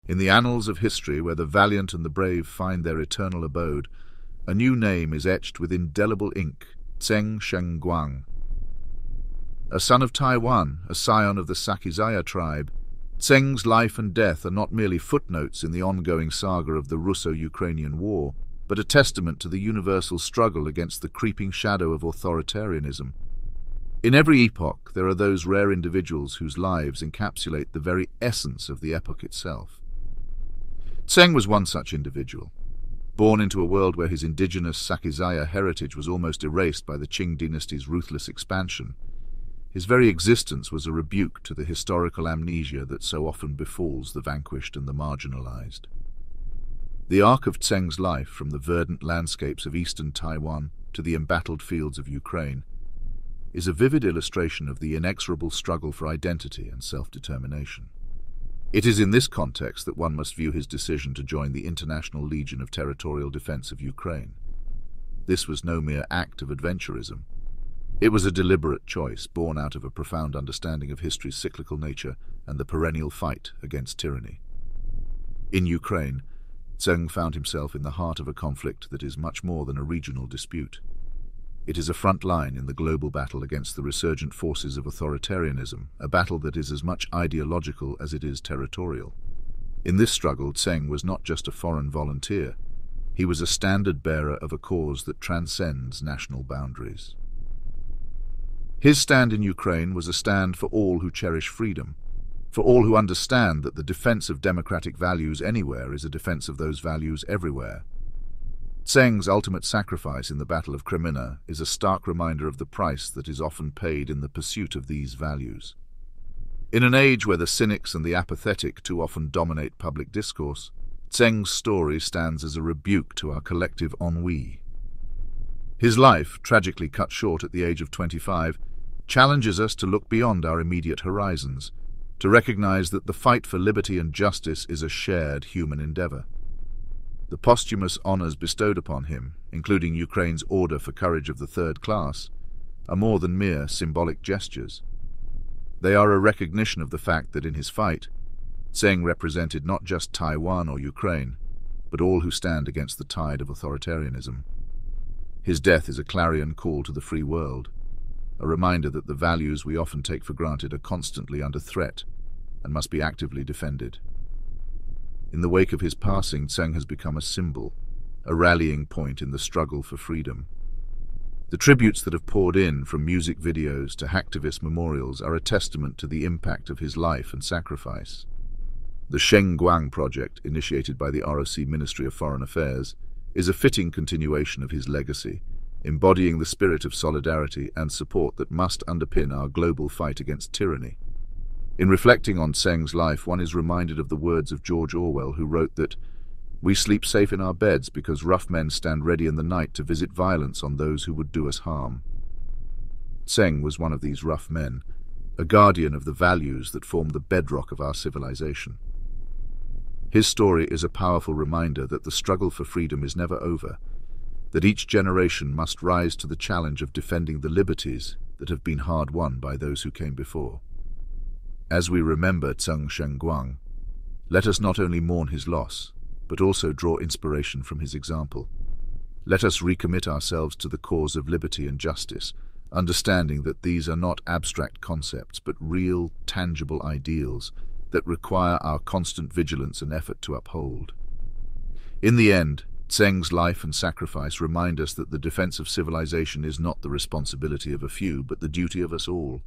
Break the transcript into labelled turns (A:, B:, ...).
A: In the annals of history, where the valiant and the brave find their eternal abode, a new name is etched with indelible ink: Tseng Sheng-guang. A son of Taiwan, a scion of the Sakizaya tribe, Tseng's life and death are not merely footnotes in the ongoing saga of the Russo-Ukrainian War, but a testament to the universal struggle against the creeping shadow of authoritarianism. In every epoch, there are those rare individuals whose lives encapsulate the very essence of the epoch itself. Tseng was one such individual. Born into a world where his indigenous Sakizaya heritage was almost erased by the Qing dynasty's ruthless expansion, his very existence was a rebuke to the historical amnesia that so often befalls the vanquished and the marginalized. The arc of Tseng's life, from the verdant landscapes of eastern Taiwan to the embattled fields of Ukraine, is a vivid illustration of the inexorable struggle for identity and self-determination. It is in this context that one must view his decision to join the International Legion of Territorial Defense of Ukraine. This was no mere act of adventurism. It was a deliberate choice born out of a profound understanding of history's cyclical nature and the perennial fight against tyranny. In Ukraine, Tseng found himself in the heart of a conflict that is much more than a regional dispute. It is a front line in the global battle against the resurgent forces of authoritarianism, a battle that is as much ideological as it is territorial. In this struggle, Tseng was not just a foreign volunteer. He was a standard-bearer of a cause that transcends national boundaries. His stand in Ukraine was a stand for all who cherish freedom, for all who understand that the defense of democratic values anywhere is a defense of those values everywhere. Tseng's ultimate sacrifice in the Battle of Crimea is a stark reminder of the price that is often paid in the pursuit of these values. In an age where the cynics and the apathetic too often dominate public discourse, Tseng's story stands as a rebuke to our collective ennui. His life, tragically cut short at the age of 25, challenges us to look beyond our immediate horizons, to recognize that the fight for liberty and justice is a shared human endeavor. The posthumous honors bestowed upon him, including Ukraine's Order for Courage of the Third Class, are more than mere symbolic gestures. They are a recognition of the fact that in his fight, Tseng represented not just Taiwan or Ukraine, but all who stand against the tide of authoritarianism. His death is a clarion call to the free world, a reminder that the values we often take for granted are constantly under threat and must be actively defended. In the wake of his passing, Tseng has become a symbol, a rallying point in the struggle for freedom. The tributes that have poured in, from music videos to hacktivist memorials, are a testament to the impact of his life and sacrifice. The Sheng-guang project, initiated by the ROC Ministry of Foreign Affairs, is a fitting continuation of his legacy, embodying the spirit of solidarity and support that must underpin our global fight against tyranny. In reflecting on Tseng's life, one is reminded of the words of George Orwell, who wrote that, "We sleep safe in our beds because rough men stand ready in the night to visit violence on those who would do us harm." Tseng was one of these rough men, a guardian of the values that form the bedrock of our civilization. His story is a powerful reminder that the struggle for freedom is never over, that each generation must rise to the challenge of defending the liberties that have been hard won by those who came before. As we remember Tseng Sheng-guang, let us not only mourn his loss, but also draw inspiration from his example. Let us recommit ourselves to the cause of liberty and justice, understanding that these are not abstract concepts, but real, tangible ideals that require our constant vigilance and effort to uphold. In the end, Tseng's life and sacrifice remind us that the defense of civilization is not the responsibility of a few, but the duty of us all.